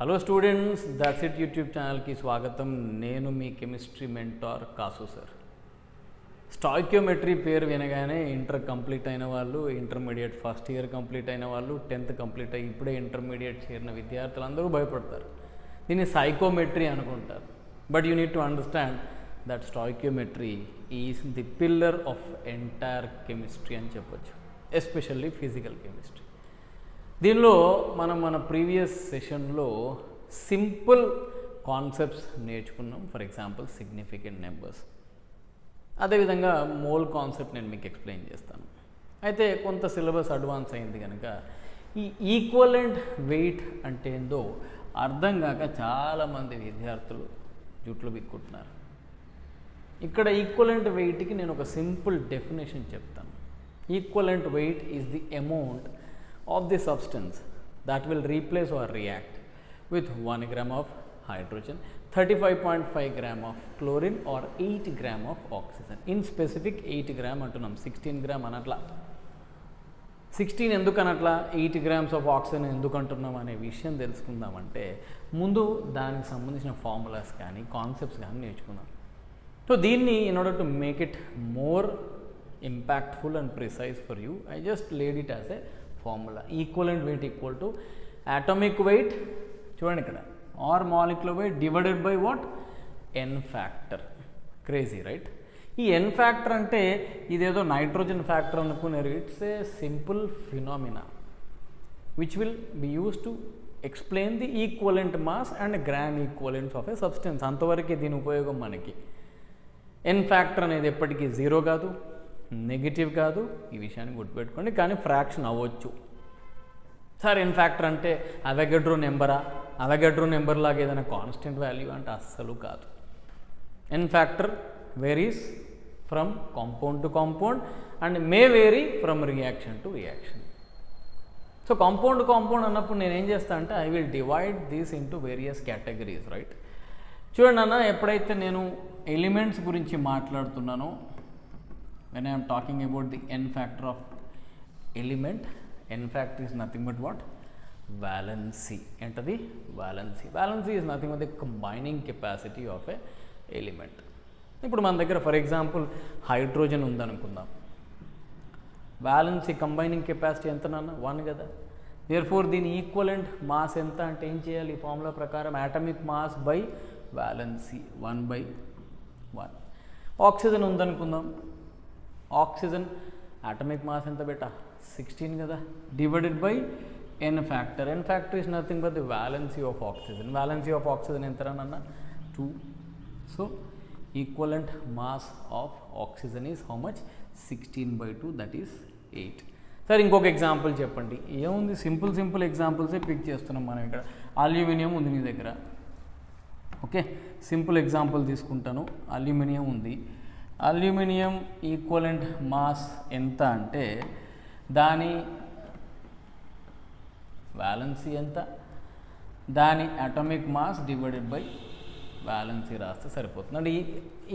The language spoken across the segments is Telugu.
Hello students, that's it YouTube ఛానల్కి స్వాగతం. నేను మీ కెమిస్ట్రీ మెంటార్ కాసు సార్. స్టాయిక్యోమెట్రీ పేరు వినగానే ఇంటర్ కంప్లీట్ అయిన వాళ్ళు, ఇంటర్మీడియట్ ఫస్ట్ ఇయర్ కంప్లీట్ అయిన వాళ్ళు, 10th కంప్లీట్ అయ్యి ఇప్పుడే ఇంటర్మీడియట్ చేరిన విద్యార్థులు అందరూ భయపడతారు. దీన్ని సైకోమెట్రీ అనుకుంటారు. But you need to understand that stoichiometry is the pillar of entire chemistry అని చెప్పొచ్చు, ఎస్పెషల్లీ ఫిజికల్ కెమిస్ట్రీ. దీనిలో మన ప్రీవియస్ సెషన్లో సింపుల్ కాన్సెప్ట్స్ నేర్చుకున్నాం. ఫర్ ఎగ్జాంపుల్ సిగ్నిఫికెంట్ నెంబర్స్, అదేవిధంగా మోల్ కాన్సెప్ట్ నేను మీకు ఎక్స్ప్లెయిన్ చేస్తాను. అయితే కొంత సిలబస్ అడ్వాన్స్ అయింది కనుక ఈ ఈక్వలెంట్ వెయిట్ అంటే ఏందో అర్థం కాక చాలామంది విద్యార్థులు జుట్లు బిక్కుంటున్నారు. ఇక్కడ ఈక్వలెంట్ వెయిట్కి నేను ఒక సింపుల్ డెఫినేషన్ చెప్తాను. Equivalent wait is the amount of the substance that will replace or react with 1 gram of hydrogen, 35.5 gram of chlorine or 8 gram of oxygen. In specific 8 gram అంటున్నాం, 16 gram అనట్లా. 16 ఎందుకు అనట్లా, 8 grams of oxygen ఎందుకు అంటున్నాం అనే విషయం తెలుసుకుందామంటే ముందు దానికి సంబంధించిన ఫార్ములాస్ కానీ కాన్సెప్ట్స్ కానీ నేర్చుకుందాం. సో దీన్ని in order to make it more impactful and precise for you, I just laid it as a formula. Equivalent weight equal to atomic weight, చూడండి ఇక్కడ, or molecular weight divided by what, n factor. Crazy right? ఈ n factor అంటే ఇదేదో నైట్రోజన్ ఫ్యాక్టర్ అనుకున్నారు. It's a simple phenomena which will be used to explain the equivalent mass and gram equivalents of A substance. అంతవరకే దీని ఉపయోగం మనకి. n ఫ్యాక్టర్ అనేది ఎప్పటికీ 0 కాదు, నెగిటివ్ కాదు, ఈ విషయాన్ని గుర్తుపెట్టుకోండి. కానీ ఫ్రాక్షన్ అవ్వచ్చు. సార్ ఎన్ ఫ్యాక్టర్ అంటే అవగాడ్రో నెంబరా, అవగాడ్రో నెంబర్ లాగా ఏదైనా కాన్స్టెంట్ వాల్యూ అంటే అస్సలు కాదు. N factor varies from compound to compound and may vary from reaction to reaction. So compound అన్నప్పుడు నేను ఏం చేస్తాను అంటే I will divide these into various categories. Right? చూడండి అన్న, ఎప్పుడైతే నేను ఎలిమెంట్స్ గురించి మాట్లాడుతున్నానో, when I am talking about the n factor of element, n factor is nothing but what, valency. Entadi valency. Valency is nothing but the combining capacity of a element. ఇప్పుడు మన దగ్గర ఫర్ ఎగ్జాంపుల్ హైడ్రోజన్ ఉందనుకుందాం. వాలెన్సీ కంబైనింగ్ కెపాసిటీ ఎంత నాన్న, 1 కదా. దేర్ఫోర్ దీని ఈక్వలెంట్ మాస్ ఎంత అంటే ఏం చేయాలి, ఈ ఫార్ములా ప్రకారం atomic mass by valency 1/1. Oxygen ఉందనుకుందాం. ఆక్సిజన్ అటామిక్ మాస్ ఎంత బేటా, 16 కదా, divided by n factor. n factor is nothing but the valency of oxygen. Valency of oxygen ఎంత అన్న, 2. So equivalent mass of oxygen is how much, 16/2, that is 8. సరే ఇంకొక ఎగ్జాంపుల్ చెప్పండి. ఏముంది, సింపుల్ ఎగ్జాంపుల్సే పిక్ చేస్తున్నాం మనం. ఇక్కడ అల్యూమినియం ఉంది నీ దగ్గర. ఓకే, సింపుల్ ఎగ్జాంపుల్ తీసుకుంటాను. అల్యూమినియం ఉంది. అల్యూమినియం ఈక్వలెంట్ మాస్ ఎంత అంటే దాని వాలెన్సీ ఎంత, దాని atomic mass divided by valency రాస్తే సరిపోతుంది. అంటే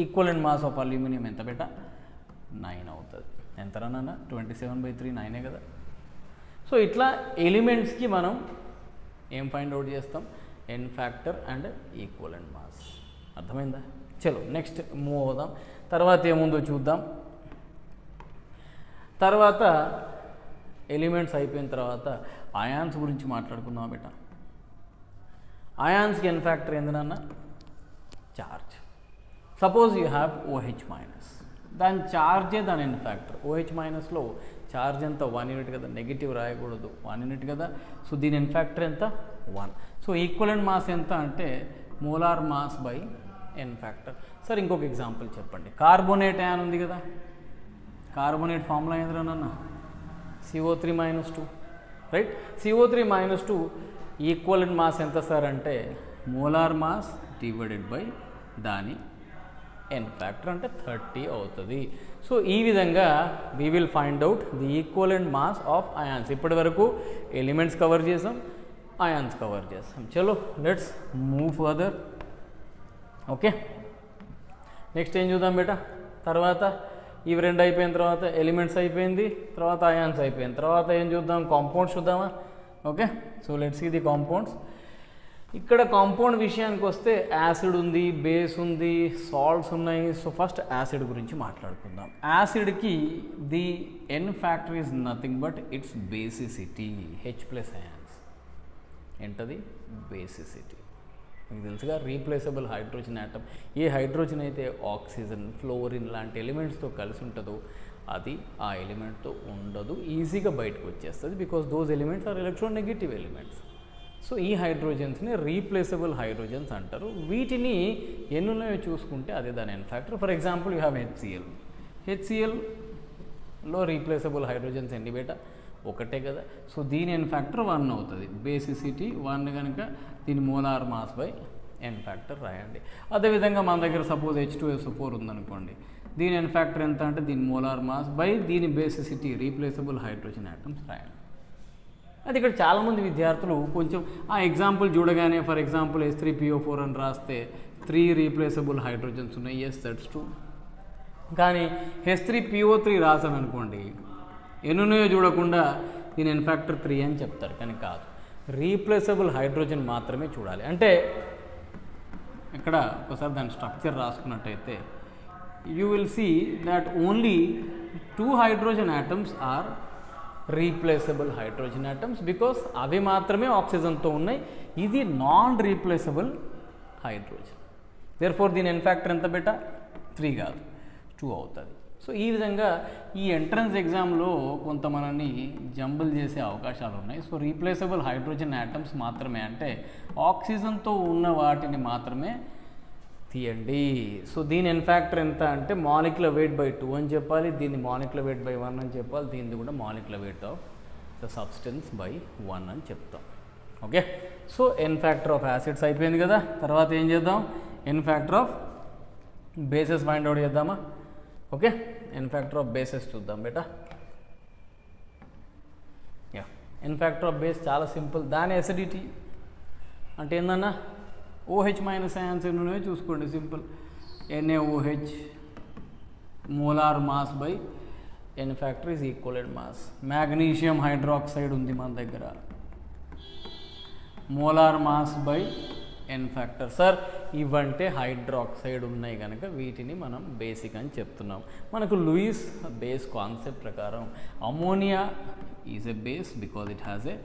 ఈక్వలెంట్ మాస్ ఆఫ్ అల్యూమినియం ఎంత బేటా, 9 అవుతుంది. ఎంతరానన్నా, 27/3, 9 కదా. సో ఇట్లా ఎలిమెంట్స్కి మనం ఏం ఫైండ్ అవుట్ చేస్తాం, n factor and equivalent mass. అర్థమైందా? చలో నెక్స్ట్ మూవ్ అవుదాం. తర్వాత ఏముందో చూద్దాం. తర్వాత ఎలిమెంట్స్ అయిపోయిన తర్వాత అయాన్స్ గురించి మాట్లాడుకుందాం బేట. అయాన్స్కి ఎన్ ఫ్యాక్టర్ ఏందన్న, charge. Suppose you have OH minus, దాని చార్జే దాని ఎన్ ఫ్యాక్టర్. OH మైనస్లో చార్జ్ ఎంత, 1 యూనిట్ కదా, నెగిటివ్ రాయకూడదు, 1 యూనిట్ కదా. సో దీని ఎన్ ఫ్యాక్టర్ ఎంత, 1. సో ఈక్వలెంట్ మాస్ ఎంత అంటే molar mass by n factor. సరే ఇంకొక ఎగ్జాంపుల్ చెప్పండి. కార్బోనేట్ అయాన్ ఉంది కదా, కార్బోనేట్ ఫార్ములా ఏంద్రనన్నా, CO3-2. Right? CO3-2 equivalent mass ఎంత సార్ అంటే మోలార్ మాస్ డివైడెడ్ బై దాని n ఫ్యాక్టర్ అంటే 30 అవుతుంది. సో ఈ విధంగా we will find out the equivalent mass of ions. ఇప్పటి వరకు ఎలిమెంట్స్ కవర్ చేసాం, అయాన్స్ కవర్ చేసాం. చలో let's move further. Okay, next ఏం చూద్దాం బేటా. తర్వాత ఇవి 2 అయిపోయిన తర్వాత ఎలిమెంట్స్ అయిపోయింది, తర్వాత అయాన్స్ అయిపోయింది. తర్వాత ఏం చూద్దాం, కాంపౌండ్స్ చూద్దామా. Okay, so let's see the compounds. ఇక్కడ కాంపౌండ్ విషయానికి వస్తే యాసిడ్ ఉంది, బేస్ ఉంది, సాల్ట్స్ ఉన్నాయి. సో ఫస్ట్ యాసిడ్ గురించి మాట్లాడుకుందాం. యాసిడ్కి the n factor is nothing but its basicity, H+ ions. ఏంటది? బేసిసిటీ. మీకు తెలుసుగా, రీప్లేసబుల్ హైడ్రోజన్ ఆటమ్. ఏ హైడ్రోజన్ అయితే ఆక్సిజన్, ఫ్లోరిన్ లాంటి ఎలిమెంట్స్తో కలిసి ఉంటుందో అది ఆ ఎలిమెంట్తో ఉండదు, ఈజీగా బయటకు వచ్చేస్తుంది. Because those elements are electronegative elements. So ఈ హైడ్రోజన్స్ని రీప్లేసబుల్ హైడ్రోజన్స్ అంటారు. వీటిని ఎన్నున్నాయో చూసుకుంటే అదే దాని n factor. For example you have HCl. HClలో రీప్లేసబుల్ హైడ్రోజన్స్ ఎన్ని బేటా? ఒకటే కదా. సో దీని ఎన్ ఫ్యాక్టర్ 1 అవుతుంది. బేసిసిటీ 1 కనుక దీని molar mass by n factor రాయండి. అదేవిధంగా మన దగ్గర సపోజ్ H2SO4 ఉందనుకోండి, దీని ఎన్ ఫ్యాక్టర్ ఎంత అంటే దీని మోలార్ మాస్ బై దీని బేసిసిటీ, రీప్లేసబుల్ హైడ్రోజన్ ఆటమ్స్ రాయండి. అది ఇక్కడ చాలామంది విద్యార్థులు కొంచెం ఆ ఎగ్జాంపుల్ చూడగానే ఫర్ ఎగ్జాంపుల్ H3PO4 అని రాస్తే 3 రీప్లేసబుల్ హైడ్రోజన్స్ ఉన్నాయి. Yes, that's true. కానీ H3PO3 రాసాను అనుకోండి, ఎన్నున్నాయో చూడకుండా దీని ఎన్ ఫ్యాక్టర్ 3 అని చెప్తారు. కానీ కాదు, రీప్లేసబుల్ హైడ్రోజన్ మాత్రమే చూడాలి. అంటే ఇక్కడ ఒకసారి దాని స్ట్రక్చర్ రాసుకున్నట్టయితే you will see that only 2 hydrogen atoms are replaceable hydrogen atoms, because అవి మాత్రమే ఆక్సిజన్తో ఉన్నాయి. ఇది నాన్ రీప్లేసబుల్ హైడ్రోజన్. దేర్ఫోర్ దీని ఎన్ ఫ్యాక్టర్ ఎంత బేటా? 3 కాదు, 2 అవుతుంది. సో ఈ విధంగా ఈ ఎంట్రన్స్ ఎగ్జామ్లో కొంత మనల్ని జంబుల్ చేసే అవకాశాలు ఉన్నాయి. సో రీప్లేసబుల్ హైడ్రోజన్ ఆటమ్స్ మాత్రమే, అంటే ఆక్సిజన్తో ఉన్న వాటిని మాత్రమే తీయండి. సో దీని ఎన్ ఫ్యాక్టర్ ఎంత అంటే మాలిక్యులర్ వెయిట్ బై 2 అని చెప్పాలి, దీన్ని మాలిక్యులర్ వెయిట్ బై 1 అని చెప్పాలి, దీన్ని కూడా molecular weight of the substance by 1 అని చెప్తాం. Okay, so n factor of acids అయిపోయింది కదా. తర్వాత ఏం చేద్దాం? N factor of bases find out చేద్దామా? Okay, n factor of bases చూద్దాం బేటా. Yeah, n factor of base చాలా సింపుల్. దాని ఎసిడిటీ అంటే ఏందన్నా? OH- అయాన్స్ ఎన్నున్నాయో చూసుకోండి, simple. NaOH molar mass by n factor is equivalent mass. Magnesium hydroxide ఉంది మన దగ్గర, molar mass by n factor. Sir ఇవంటే హైడ్రాక్సైడ్ ఉన్నాయి కనుక వీటిని మనం బేసిక్ అని చెప్తున్నాం. మనకు లూయిస్ బేస్ కాన్సెప్ట్ ప్రకారం ammonia is a base because it has a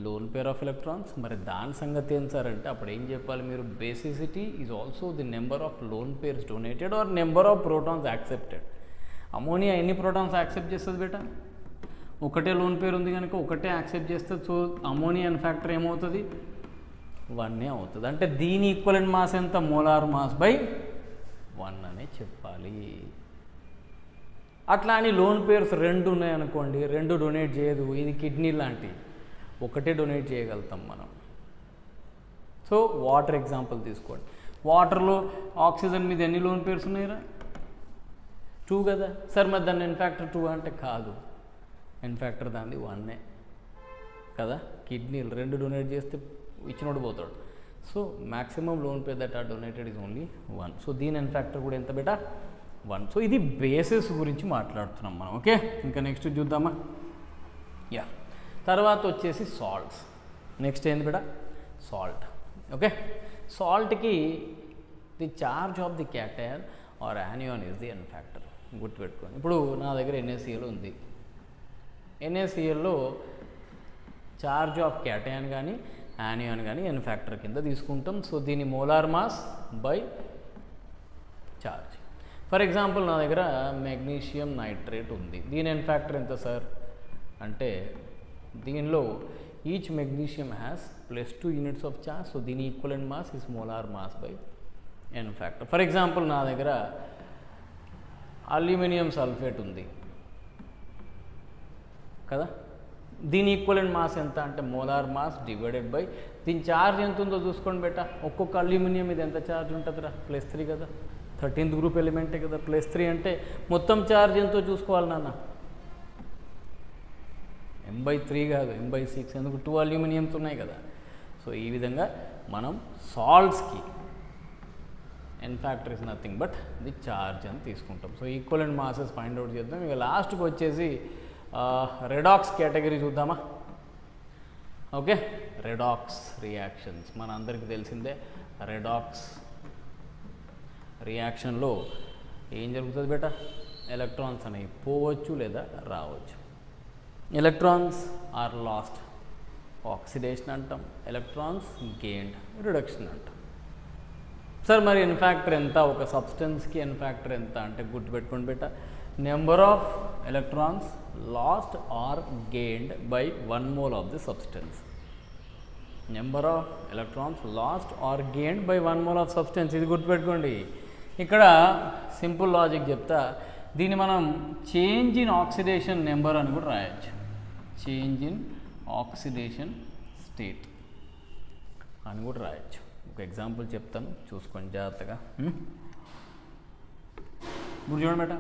lone pair of electrons. మరి దాని సంగతి ఏం సార్ అంటే అప్పుడు ఏం చెప్పాలి మీరు? Basicity is also the number of lone pairs donated or number of protons accepted. Ammonia ఎన్ని ప్రోటాన్స్ యాక్సెప్ట్ చేస్తుంది బేటా? ఒకటే లోన్ పేరు ఉంది కనుక ఒకటే యాక్సెప్ట్ చేస్తుంది. సో అమోనియా ఎన్ ఫ్యాక్టర్ ఏమవుతుంది? 1 అవుతుంది. అంటే దీని ఈక్వలెంట్ మాస్ ఎంత? మోలార్ మాస్ బై 1 అనే చెప్పాలి. అట్లా అని లోన్ పేర్స్ 2 ఉన్నాయనుకోండి, 2 డొనేట్ చేయదు. ఇది కిడ్నీ లాంటి, ఒకటే డొనేట్ చేయగలుగుతాం మనం. సో వాటర్ ఎగ్జాంపుల్ తీసుకోండి. వాటర్లో ఆక్సిజన్ మీద ఎన్ని లోన్ పేర్స్ ఉన్నాయిరా? 2 కదా. సార్ మరి దాన్ని ఎన్ ఫ్యాక్టర్ 2 అంటే కాదు, ఎన్ ఫ్యాక్టర్ దాన్ని 1 కదా. కిడ్నీలు 2 డొనేట్ చేస్తే ఇచ్చినోడు పోతాడు. So maximum lone pair that are donated is only 1. So దీని ఎన్ ఫ్యాక్టర్ కూడా ఎంత బేటా? 1. సో ఇది బేసెస్ గురించి మాట్లాడుతున్నాం మనం. ఓకే, ఇంకా నెక్స్ట్ చూద్దామా? యా, తర్వాత వచ్చేసి సాల్ట్స్. నెక్స్ట్ ఏంది బేటా? సాల్ట్. ఓకే, సాల్ట్కి the charge of the cation or anion is the n factor. గుర్తుపెట్టుకోండి. ఇప్పుడు నా దగ్గర NaCl ఉంది. NaClలో చార్జ్ ఆఫ్ క్యాటయాన్ కానీ యానియాన్ కానీ ఎన్ ఫ్యాక్టర్ కింద తీసుకుంటాం. సో దీని molar mass by charge. For example నా దగ్గర మెగ్నీషియం నైట్రేట్ ఉంది. దీని ఎన్ ఫ్యాక్టర్ ఎంత సార్ అంటే దీనిలో each magnesium has +2 units of charge. So దీని equivalent mass is molar mass by n factor. For example నా దగ్గర అల్యూమినియం సల్ఫేట్ ఉంది కదా. దీని ఈక్వలెంట్ మాస్ ఎంత అంటే మోలార్ మాస్ డివైడెడ్ బై దీని ఛార్జ్ ఎంత ఉందో చూసుకోండి బేటా. ఒక్కొక్క అల్యూమినియం మీద ఎంత ఛార్జ్ ఉంటుందిరా? +3 కదా. 13th గ్రూప్ ఎలిమెంటే కదా. +3 అంటే మొత్తం ఛార్జ్ ఎంతో చూసుకోవాలి నాన్న. m/3 కాదు, m/6. ఎందుకు? 2 అల్యూమినియంస్ ఉన్నాయి కదా. సో ఈ విధంగా మనం సాల్ట్స్కి n factor is nothing but the charge అని తీసుకుంటాం. So equivalent masses find out చేద్దాం. ఇక లాస్ట్కి వచ్చేసి రెడాక్స్ కేటగిరీ చూద్దామా? ఓకే, రెడాక్స్ రియాక్షన్స్ మన అందరికీ తెలిసిందే. రెడాక్స్ రియాక్షన్లో ఏం జరుగుతుంది బేటా? ఎలక్ట్రాన్స్ అనేవి పోవచ్చు లేదా రావచ్చు. ఎలక్ట్రాన్స్ ఆర్ లాస్ట్, ఆక్సిడేషన్ అంటాం. ఎలక్ట్రాన్స్ గెయిన్డ్, రిడక్షన్ అంటాం. సార్ మరి ఎన్ ఫ్యాక్టర్ ఎంత? ఒక సబ్స్టెన్స్కి ఎన్ ఫ్యాక్టర్ ఎంత అంటే గుర్తుపెట్టుకోండి బేటా, number of electrons lost or gained by 1 mole of the substance. Number of electrons lost or gained by 1 mole of substance, ఇది గుర్తుపెట్టుకోండి. ఇక్కడ సింపుల్ లాజిక్ చెప్తా, దీన్ని మనం చేంజ్ ఇన్ ఆక్సిడేషన్ నెంబర్ అని కూడా రాయొచ్చు. చేంజ్ ఇన్ ఆక్సిడేషన్ స్టేట్ అని కూడా రాయొచ్చు. ఒక ఎగ్జాంపుల్ చెప్తాను, చూసుకోండి జాగ్రత్తగా. ఇప్పుడు చూడండి బేట,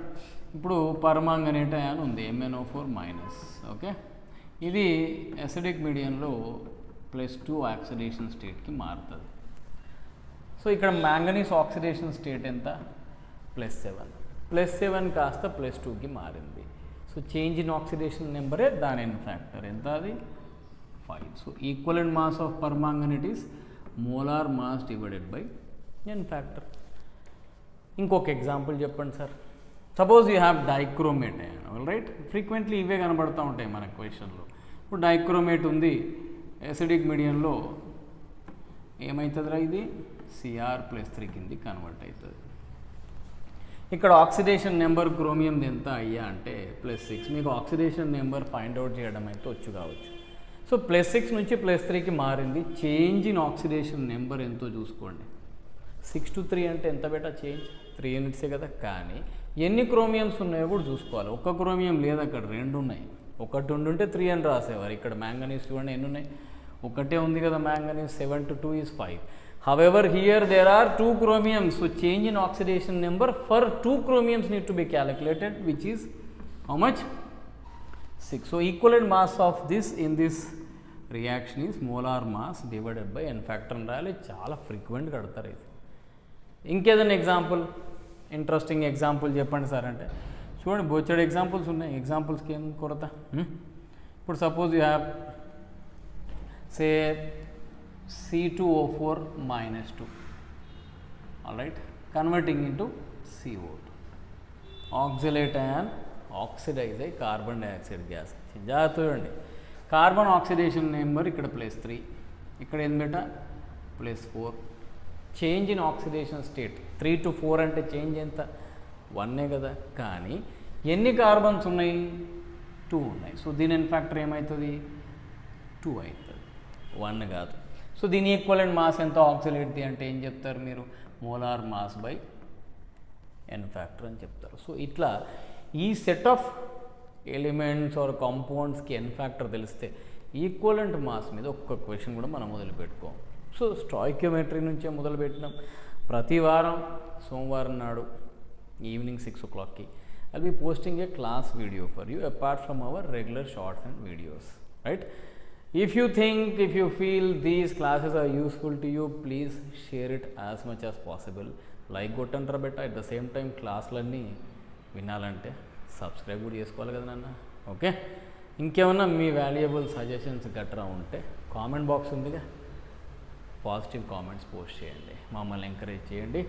ఇప్పుడు పరమాంగనేట్ అయాన్ ఉంది, MnO4-. ఓకే, ఇది అసిడిక్ మీడియంలో +2 ఆక్సిడేషన్ స్టేట్కి మారుతుంది. సో ఇక్కడ మ్యాంగనీస్ ఆక్సిడేషన్ స్టేట్ ఎంత? +7. +7 కాస్త +2కి మారింది. సో చేంజ్ ఇన్ ఆక్సిడేషన్ నెంబరే దాని ఎన్ ఫ్యాక్టర్ ఎంత? అది 5. So equivalent mass of permanganate is molar mass divided by n factor. ఇంకొక ఎగ్జాంపుల్ చెప్పండి sir. Suppose you have dichromate ion, right? Frequently ఇవే కనబడుతూ ఉంటాయి మన క్వశ్చన్లో. ఇప్పుడు డైక్రోమేట్ ఉంది ఎసిడిక్ మీడియంలో, ఏమవుతుందిరా? ఇది Cr+3 కింది కన్వర్ట్ అవుతుంది. ఇక్కడ ఆక్సిడేషన్ నెంబర్ క్రోమియం ఎంత అయ్యా అంటే +6. మీకు ఆక్సిడేషన్ నెంబర్ ఫైండ్ అవుట్ చేయడం అయితే వచ్చు కావచ్చు. సో +6 నుంచి +3కి మారింది. చేంజ్ ఇన్ ఆక్సిడేషన్ నెంబర్ ఎంతో చూసుకోండి. 6 to 3 అంటే ఎంత బేటా చేంజ్? 3 యూనిట్సే కదా. కానీ ఎన్ని క్రోమియమ్స్ ఉన్నాయో కూడా చూసుకోవాలి. ఒక్క క్రోమియం లేదు, అక్కడ 2 ఉన్నాయి. ఒకటి ఉండుంటే 3 అని రాసేవారు. ఇక్కడ మ్యాంగనీస్ చూడండి ఎన్ని ఉన్నాయి, ఒకటే ఉంది కదా manganese. 7 to 2 is 5. However, here there are 2 chromiums. So change in oxidation number for 2 chromiums need to be calculated, which is how much? 6. So equivalent mass of this in this reaction is molar mass divided by n factor అని రాయాలి. చాలా ఫ్రీక్వెంట్ కడతారు ఇది. ఇంకేదైనా ఎగ్జాంపుల్, ఇంట్రెస్టింగ్ ఎగ్జాంపుల్ చెప్పండి సార్ అంటే చూడండి, బోచెడు ఎగ్జాంపుల్స్ ఉన్నాయి. ఎగ్జాంపుల్స్కి ఏం కొరత? ఇప్పుడు suppose you have say C2O4-2, all right, converting into CO2. Oxalate ion oxidize a carbon dioxide gas. జాగ్రత్త చూడండి, కార్బన్ ఆక్సిడేషన్ నెంబర్ ఇక్కడ +3, ఇక్కడ ఏం బేటా? +4. Change in oxidation state 3 to 4 అంటే చేంజ్ ఎంత? 1 కదా. కానీ ఎన్ని కార్బన్స్ ఉన్నాయి? 2 ఉన్నాయి. సో దీని ఎన్ ఫ్యాక్టర్ ఏమవుతుంది? 2 అవుతుంది, 1 కాదు. సో దీని ఈక్వలెంట్ మాస్ ఎంత ఆక్సిలేట్ది అంటే ఏం చెప్తారు మీరు? Molar mass by n factor అని చెప్తారు. సో ఇట్లా ఈ సెట్ ఆఫ్ ఎలిమెంట్స్ ఆర్ కాంపౌండ్స్కి ఎన్ ఫ్యాక్టర్ తెలిస్తే ఈక్వలెంట్ మాస్ మీద ఒక్క క్వశ్చన్ కూడా మనం మొదలుపెట్టుకోం. సో స్టాయికియోమెట్రీ నుంచే మొదలుపెట్టినాం. ప్రతి వారం సోమవారం నాడు evening 6 o'clockకి I'll be posting a class video for you apart from our regular shorts and videos, right? If you think, if you feel these classes are useful to you, please share it as much as possible. Like కొట్టంటారా బెట్ట. అట్ ద సేమ్ టైం క్లాసులన్నీ వినాలంటే సబ్స్క్రైబ్ కూడా చేసుకోవాలి కదా నాన్న. ఓకే, ఇంకేమన్నా మీ వాల్యుయబుల్ సజెషన్స్ గట్రా ఉంటే కామెంట్ బాక్స్ ఉందిగా, పాజిటివ్ కామెంట్స్ పోస్ట్ చేయండి, మమ్మల్ని ఎంకరేజ్ చేయండి.